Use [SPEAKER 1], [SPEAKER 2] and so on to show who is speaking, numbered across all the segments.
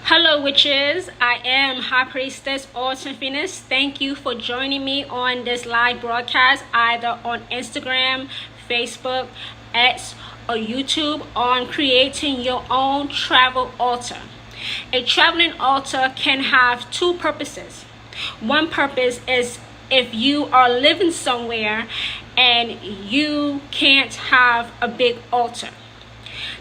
[SPEAKER 1] Hello witches, I am High Priestess Autumn Phoenix. Thank you for joining me on this live broadcast either on Instagram, Facebook, X, or YouTube on creating your own travel altar. A traveling altar can have two purposes. One purpose is if you are living somewhere and you can't have a big altar.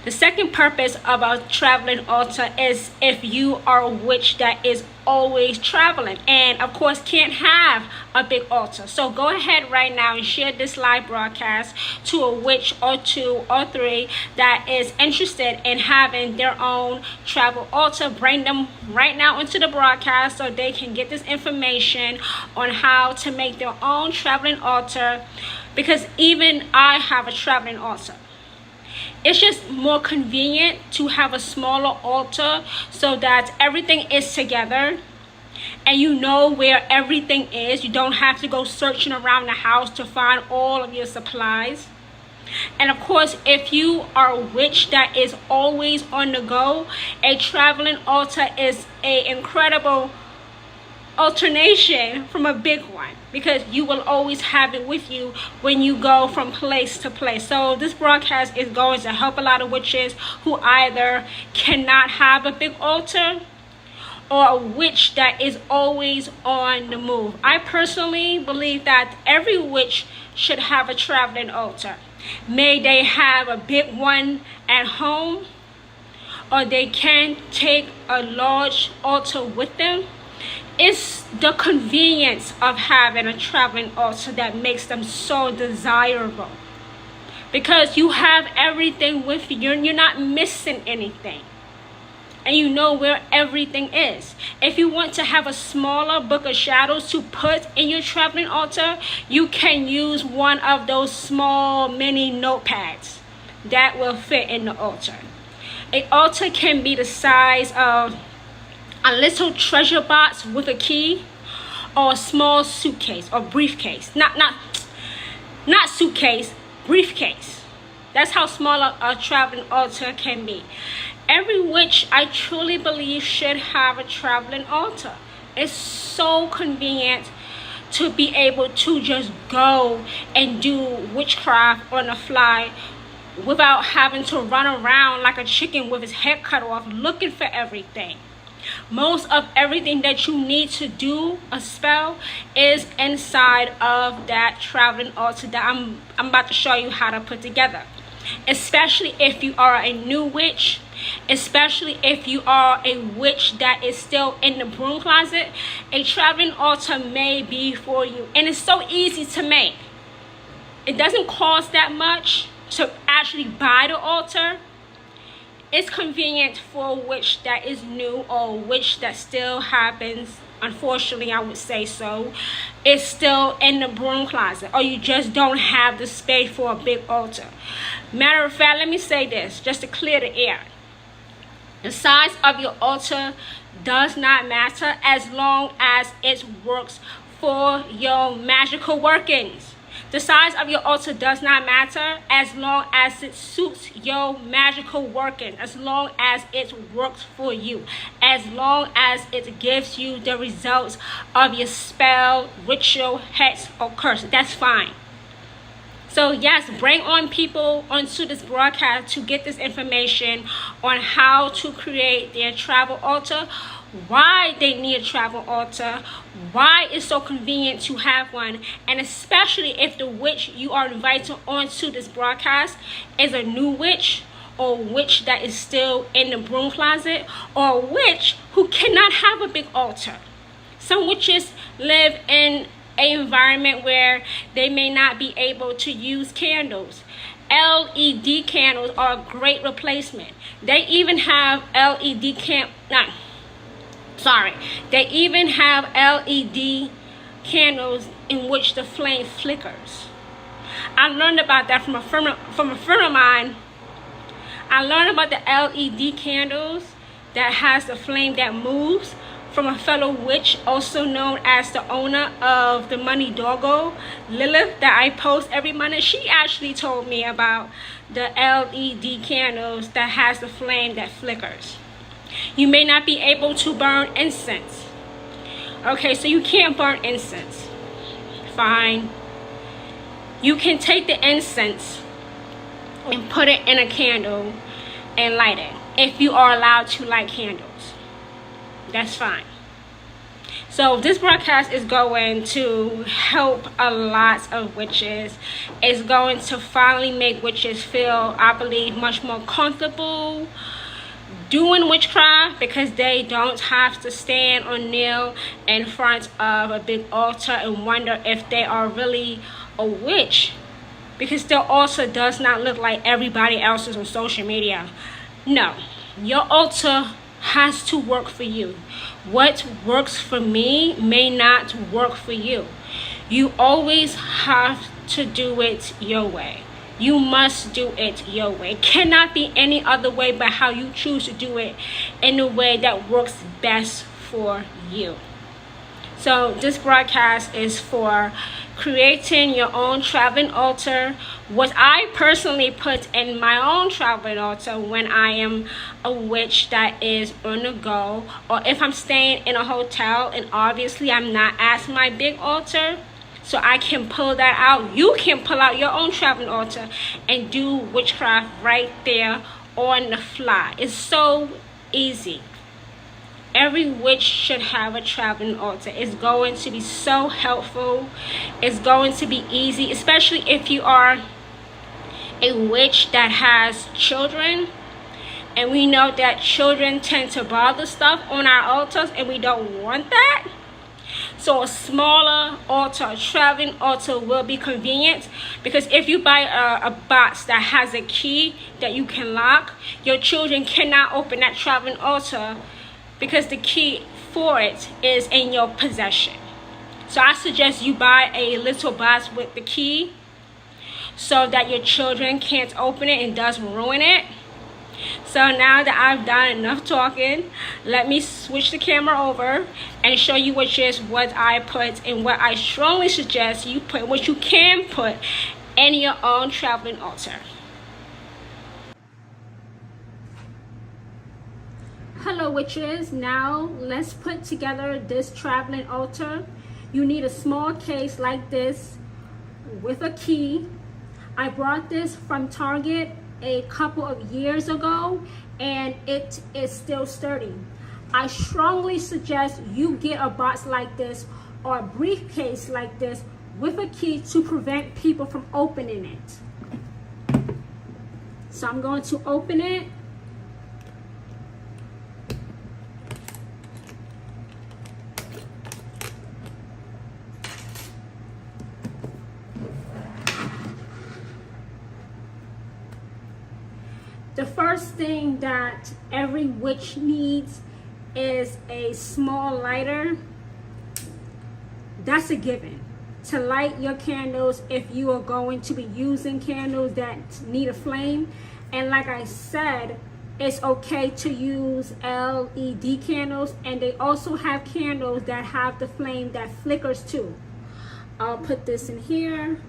[SPEAKER 1] The second purpose of a traveling altar is if you are a witch that is always traveling and of course can't have a big altar. So go ahead right now and share this live broadcast to a witch or two or three that is interested in having their own travel altar. Bring them right now into the broadcast so they can get this information on how to make their own traveling altar, because even I have a traveling altar. It's just more convenient to have a smaller altar so that everything is together and you know where everything is. You don't have to go searching around the house to find all of your supplies. And of course, if you are a witch that is always on the go, a traveling altar is an incredible alternation from a big one, because you will always have it with you when you go from place to place. So this broadcast is going to help a lot of witches who either cannot have a big altar or a witch that is always on the move. I personally believe that every witch should have a traveling altar. May they have a big one at home, or they can take a large altar with them. It's the convenience of having a traveling altar that makes them so desirable, because you have everything with you. You're not missing anything, and you know where everything is. If you want to have a smaller book of shadows to put in your traveling altar, you can use one of those small mini notepads that will fit in the altar. An altar can be the size of a little treasure box with a key, or a small suitcase or briefcase. Not suitcase, briefcase. That's how small a traveling altar can be. Every witch, I truly believe, should have a traveling altar. It's so convenient to be able to just go and do witchcraft on the fly without having to run around like a chicken with his head cut off looking for everything. Most of everything that you need to do a spell is inside of that traveling altar that I'm about to show you how to put together. Especially if you are a new witch, especially if you are a witch that is still in the broom closet, a traveling altar may be for you. And it's so easy to make. It doesn't cost that much to actually buy the altar. It's convenient for a witch that is new, or a witch that still happens, unfortunately I would say so, it's still in the broom closet, or you just don't have the space for a big altar. Matter of fact, let me say this just to clear the air. The size of your altar does not matter as long as it works for your magical workings. The size of your altar does not matter as long as it suits your magical working, as long as it works for you, as long as it gives you the results of your spell, ritual, hex, or curse. That's fine. So yes, bring on people onto this broadcast to get this information on how to create their travel altar, why they need a travel altar, why it's so convenient to have one, and especially if the witch you are inviting onto this broadcast is a new witch, or a witch that is still in the broom closet, or a witch who cannot have a big altar. Some witches live in an environment where they may not be able to use candles. LED candles are a great replacement. They even have LED They even have LED candles in which the flame flickers. I learned about that from a friend of mine. I learned about the LED candles that has the flame that moves from a fellow witch, also known as the owner of the Money Doggo, Lilith, that I post every Monday. She actually told me about the LED candles that has the flame that flickers. You may not be able to burn incense. Okay, so you can't burn incense. Fine. You can take the incense and put it in a candle and light it. If you are allowed to light candles, that's fine. So this broadcast is going to help a lot of witches. It's going to finally make witches feel, I believe, much more comfortable doing witchcraft, because they don't have to stand or kneel in front of a big altar and wonder if they are really a witch, because their altar does not look like everybody else's on social media. No, your altar has to work for you. What works for me may not work for you. You always have to do it your way. You must do it your way. It cannot be any other way but how you choose to do it in a way that works best for you. So this broadcast is for creating your own traveling altar. What I personally put in my own traveling altar when I am a witch that is on the go, or if I'm staying in a hotel and obviously I'm not at my big altar, so I can pull that out. You can pull out your own traveling altar and do witchcraft right there on the fly. It's so easy. Every witch should have a traveling altar. It's going to be so helpful. It's going to be easy, especially if you are a witch that has children. And we know that children tend to bother stuff on our altars, and we don't want that. So a smaller altar, a traveling altar, will be convenient, because if you buy a box that has a key that you can lock, your children cannot open that traveling altar because the key for it is in your possession. So I suggest you buy a little box with the key so that your children can't open it and doesn't ruin it. So now that I've done enough talking, let me switch the camera over and show you what I put and what I strongly suggest you put, what you can put in your own traveling altar. Hello witches, now let's put together this traveling altar. You need a small case like this with a key. I brought this from Target a couple of years ago and it is still sturdy. I strongly suggest you get a box like this or a briefcase like this with a key to prevent people from opening it. So I'm going to open it. The first thing that every witch needs is a small lighter. That's a given. To light your candles if you are going to be using candles that need a flame. And like I said, it's okay to use LED candles, and they also have candles that have the flame that flickers too. I'll put this in here.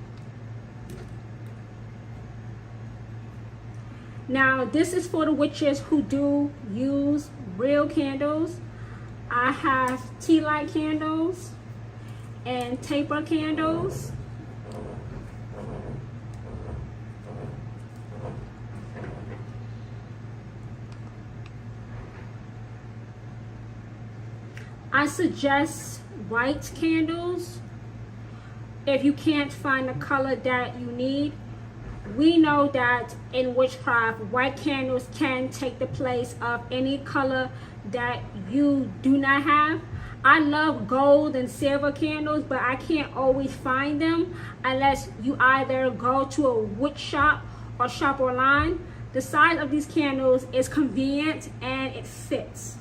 [SPEAKER 1] Now this is for the witches who do use real candles. I have tea light candles and taper candles. I suggest white candles if you can't find the color that you need. We know that in witchcraft, white candles can take the place of any color that you do not have. I love gold and silver candles, but I can't always find them unless you either go to a witch shop or shop online. The size of these candles is convenient and it fits.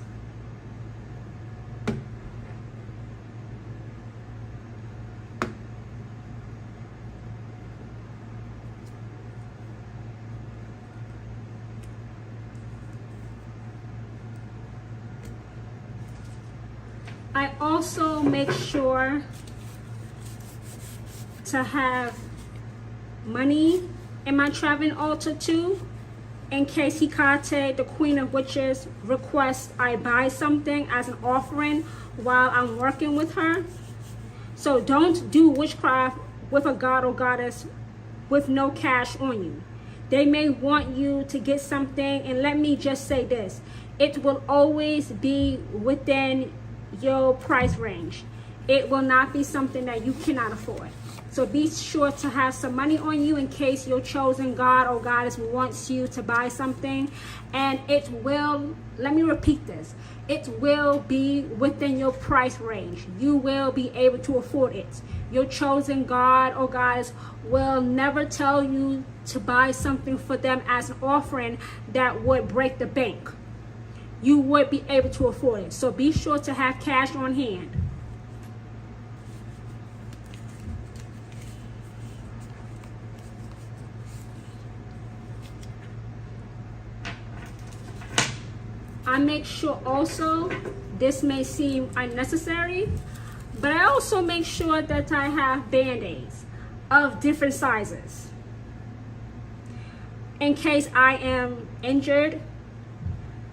[SPEAKER 1] I also make sure to have money in my traveling altar too. in case Hecate, the Queen of Witches, requests I buy something as an offering while I'm working with her. So don't do witchcraft with a god or goddess with no cash on you. They may want you to get something, and let me just say this, it will always be within your price range. It will not be something that you cannot afford. So be sure to have some money on you in case your chosen god or goddess wants you to buy something. And it will, let me repeat this, it will be within your price range. You will be able to afford it. Your chosen god or goddess will never tell you to buy something for them as an offering that would break the bank. You would be able to afford it. So be sure to have cash on hand. I make sure also, this may seem unnecessary, but I also make sure that I have band-aids of different sizes. In case I am injured,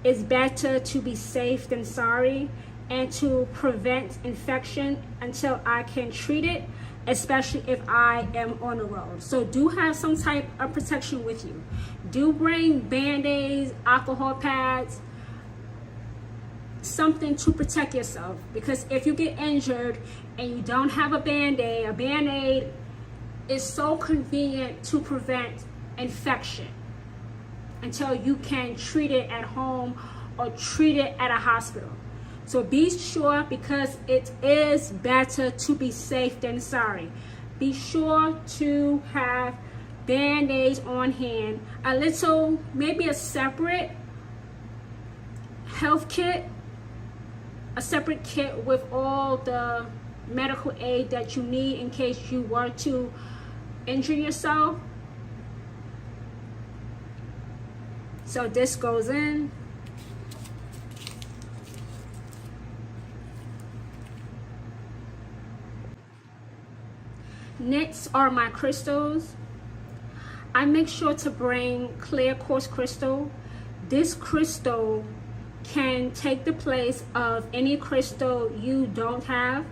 [SPEAKER 1] it's better to be safe than sorry, and to prevent infection until I can treat it, especially if I am on the road. So do have some type of protection with you. Do bring band-aids, alcohol pads, something to protect yourself, because if you get injured and you don't have a band-aid is so convenient to prevent infection until you can treat it at home or treat it at a hospital. So be sure, because it is better to be safe than sorry. Be sure to have band-aids on hand, a little, maybe a separate health kit, a separate kit with all the medical aid that you need in case you were to injure yourself. So this goes in. Next are my crystals. I make sure to bring clear quartz crystal. This crystal can take the place of any crystal you don't have.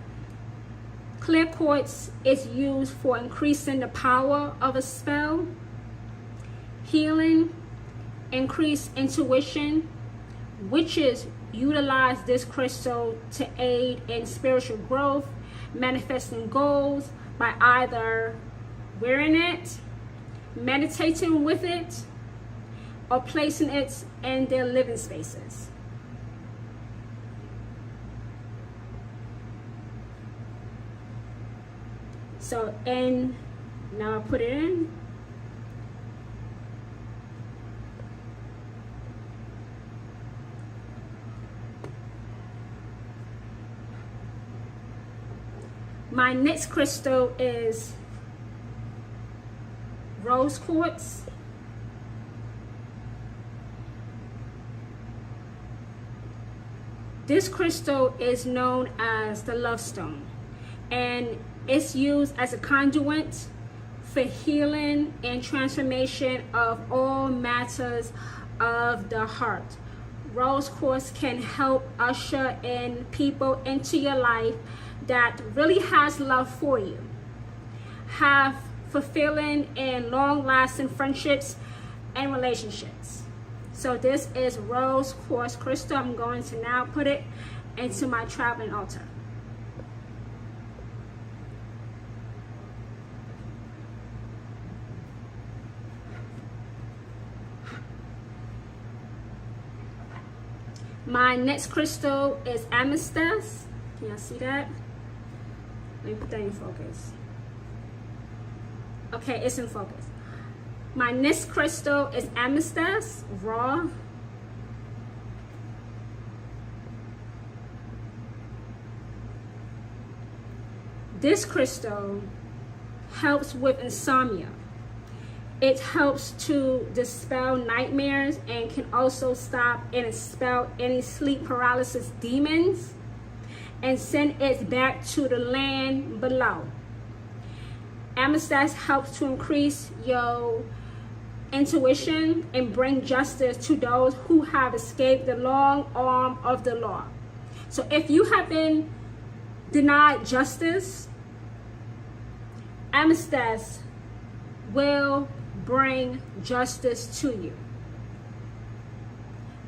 [SPEAKER 1] Clear quartz is used for increasing the power of a spell, healing, increased intuition. Witches utilize this crystal to aid in spiritual growth, manifesting goals by either wearing it, meditating with it, or placing it in their living spaces. So, and now I put it in. My next crystal is rose quartz. This crystal is known as the love stone, and it's used as a conduit for healing and transformation of all matters of the heart. Rose quartz can help usher in people into your life that really has love for you, have fulfilling and long-lasting friendships and relationships. So this is rose quartz crystal. I'm going to now put it into my traveling altar. My next crystal is amethyst. Can y'all see that? Let me put that in focus. Okay, it's in focus. My next crystal is amethyst, raw. This crystal helps with insomnia. It helps to dispel nightmares and can also stop and expel any sleep paralysis demons and send it back to the land below. Amethyst helps to increase your intuition and bring justice to those who have escaped the long arm of the law. So if you have been denied justice, amethyst will bring justice to you.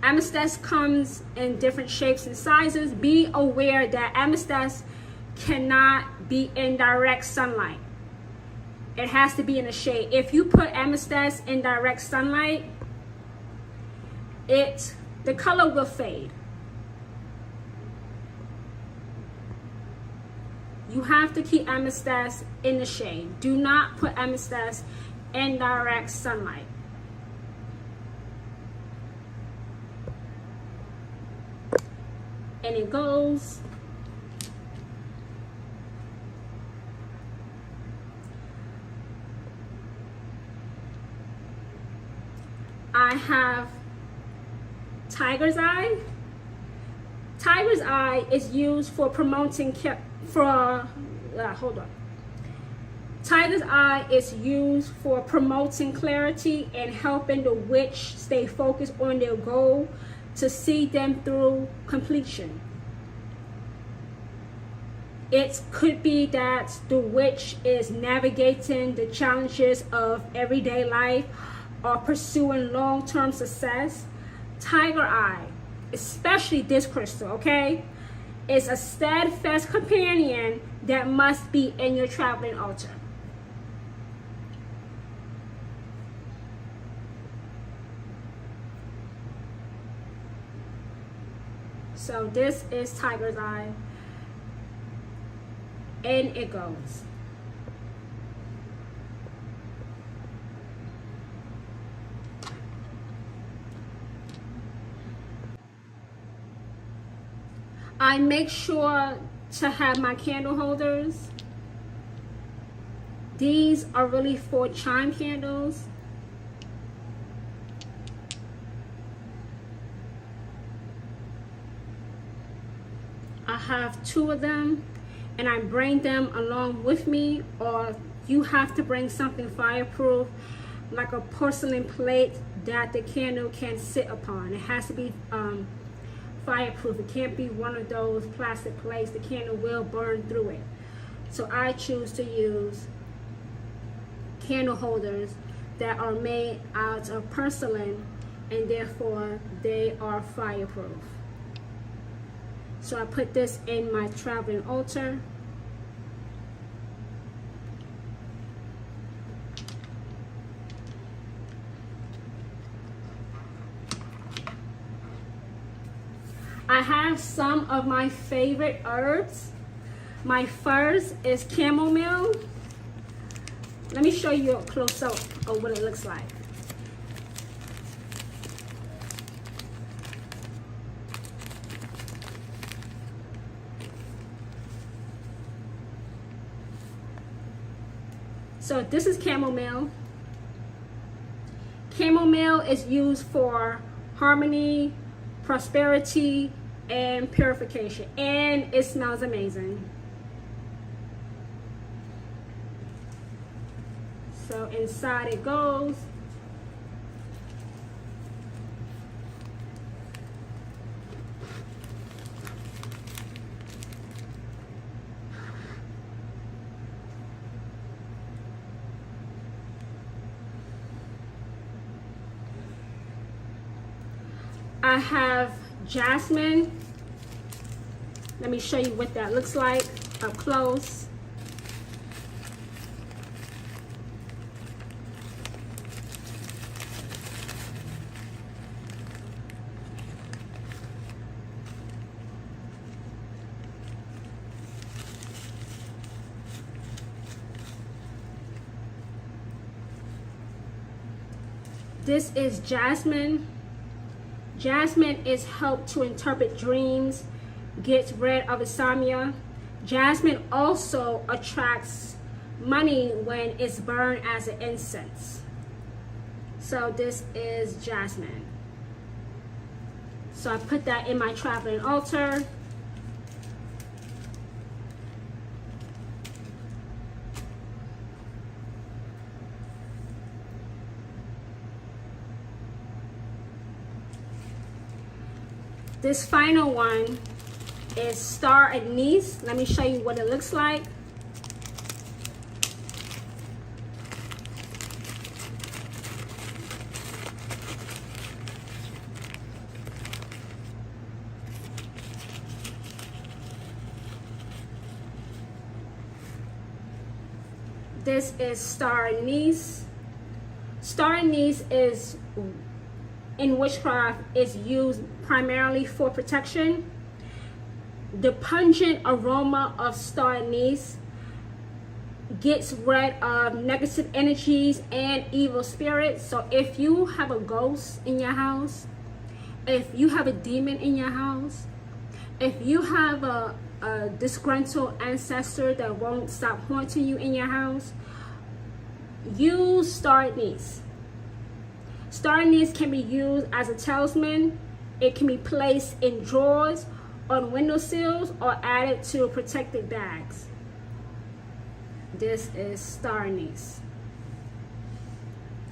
[SPEAKER 1] Amethyst comes in different shapes and sizes. Be aware that amethyst cannot be in direct sunlight. It has to be in the shade. If you put amethyst in direct sunlight, the color will fade. You have to keep amethyst in the shade. Do not put amethyst in direct sunlight. And it goes. I have tiger's eye. Tiger's eye is used for promoting Tiger's eye is used for promoting clarity and helping the witch stay focused on their goal to see them through completion. It could be that the witch is navigating the challenges of everyday life or pursuing long-term success. Tiger eye, especially this crystal, okay, is a steadfast companion that must be in your traveling altar. So this is tiger's eye, and it goes. I make sure to have my candle holders. These are really for chime candles. I have 2 of them, and I bring them along with me, or you have to bring something fireproof, like a porcelain plate that the candle can sit upon. It has to be fireproof. It can't be one of those plastic plates. The candle will burn through it. So I choose to use candle holders that are made out of porcelain, and therefore they are fireproof. So I put this in my traveling altar. I have some of my favorite herbs. My first is chamomile. Let me show you a close-up of what it looks like. So this is chamomile. Chamomile is used for harmony, prosperity, and purification, and it smells amazing. So inside it goes. I have jasmine. Let me show you what that looks like up close. This is jasmine. Jasmine is helped to interpret dreams, gets rid of insomnia. Jasmine also attracts money when it's burned as an incense. So this is jasmine. So I put that in my traveling altar. This final one is star anise. Let me show you what it looks like. This is star anise. Star anise is in witchcraft is used primarily for protection. The pungent aroma of star anise gets rid of negative energies and evil spirits. So if you have a ghost in your house, if you have a demon in your house, if you have a disgruntled ancestor that won't stop haunting you in your house, use star anise. Star anise can be used as a talisman. It can be placed in drawers, on windowsills, or added to protected bags. This is star anise.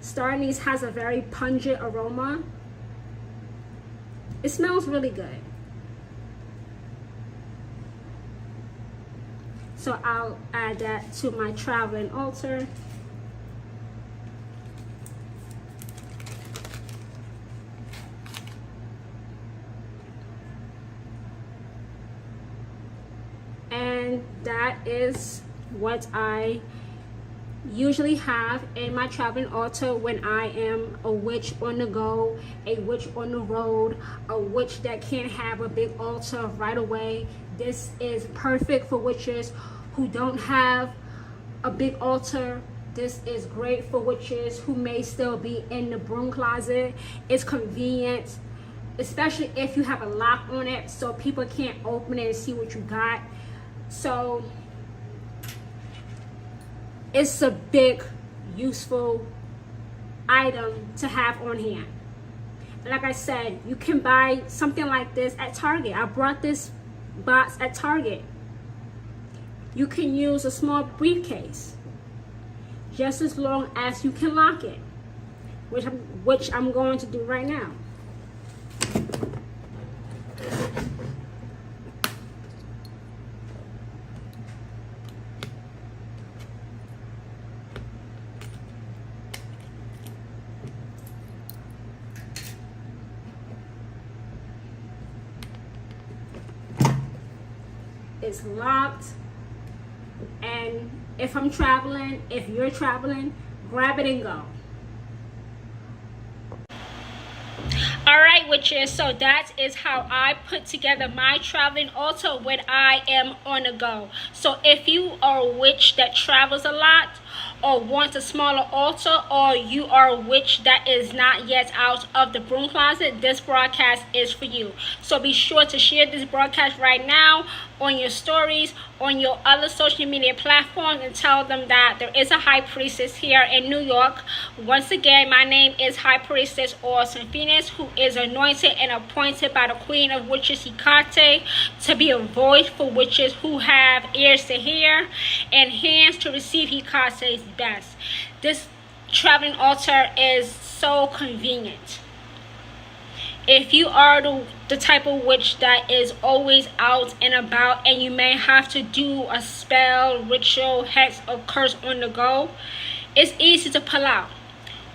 [SPEAKER 1] Star anise has a very pungent aroma. It smells really good. So I'll add that to my traveling altar. And that is what I usually have in my traveling altar when I am a witch on the go, a witch on the road, a witch that can't have a big altar right away. This is perfect for witches who don't have a big altar. This is great for witches who may still be in the broom closet. It's convenient, especially if you have a lock on it so people can't open it and see what you got. So it's a big useful item to have on hand. Like I said, you can buy something like this at Target. I brought this box at Target. You can use a small briefcase just as long as you can lock it, which I'm going to do right now. It's locked, and if I'm traveling, if you're traveling, grab it and go. Alright, witches, so that is how I put together my traveling altar when I am on the go. So if you are a witch that travels a lot, or wants a smaller altar, or you are a witch that is not yet out of the broom closet, this broadcast is for you. So be sure to share this broadcast right now on your stories, on your other social media platforms, and tell them that there is a high priestess here in New York. Once again, my name is High Priestess Awesome Phoenix, who is anointed and appointed by the Queen of Witches Hecate to be a voice for witches who have ears to hear and hands to receive Hecate's best. This traveling altar is so convenient. If you are the type of witch that is always out and about, and you may have to do a spell, ritual, hex, or curse on the go, it's easy to pull out.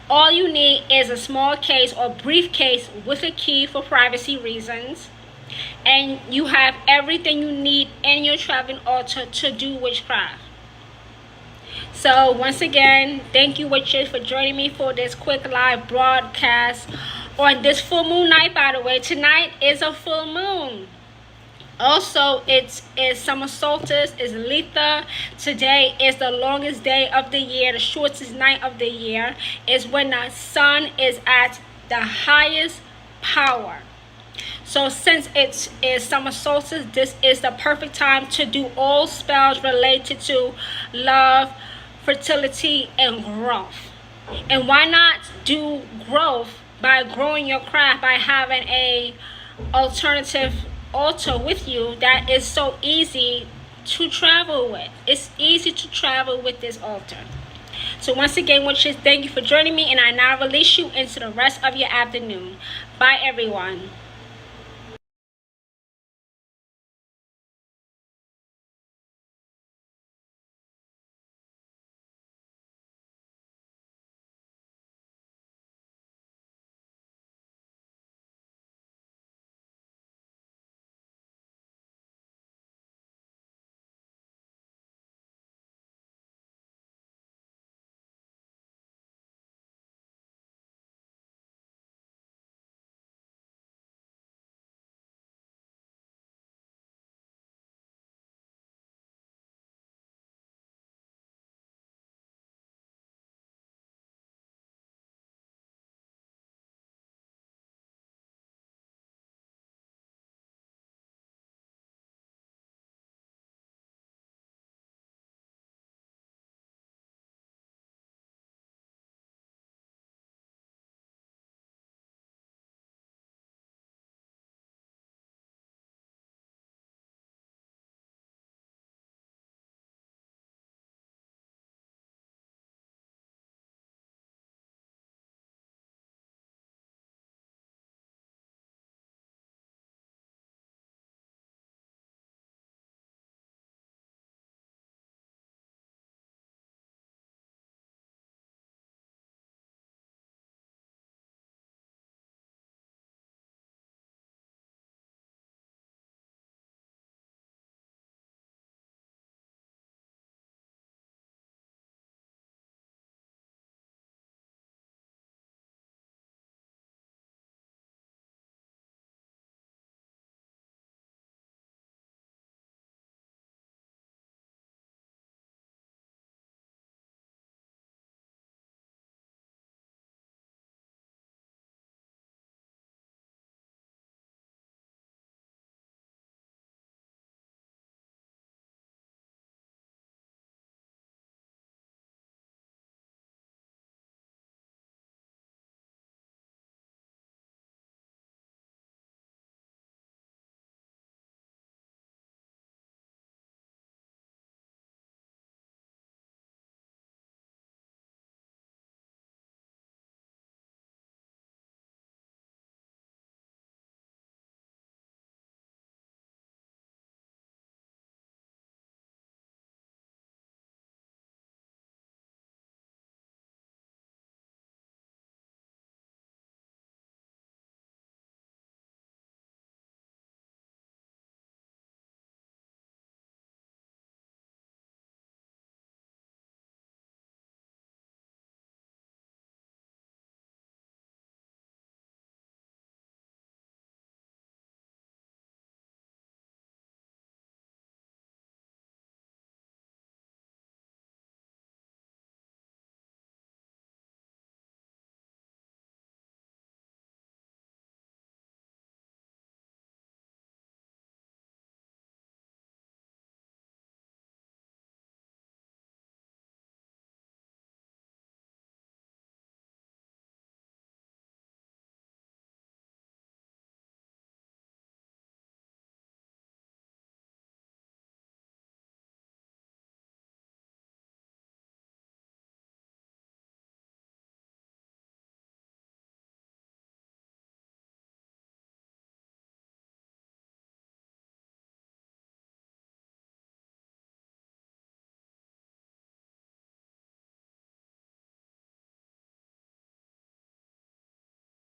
[SPEAKER 1] All you need is a small case or briefcase with a key for privacy reasons, and you have everything you need in your traveling altar to do witchcraft. So once again, thank you, witches, for joining me for this quick live broadcast on this full moon night. By the way, tonight is a full moon. Also, it is summer solstice, is Letha. Today is the longest day of the year, the shortest night of the year, is when the sun is at the highest power. So since it is summer solstice, this is the perfect time to do all spells related to love, fertility, and growth. And why not do growth by growing your craft, by having a alternative altar with you that is so easy to travel with. It's easy to travel with this altar. So once again, witches, thank you for joining me, and I now release you into the rest of your afternoon. Bye, everyone.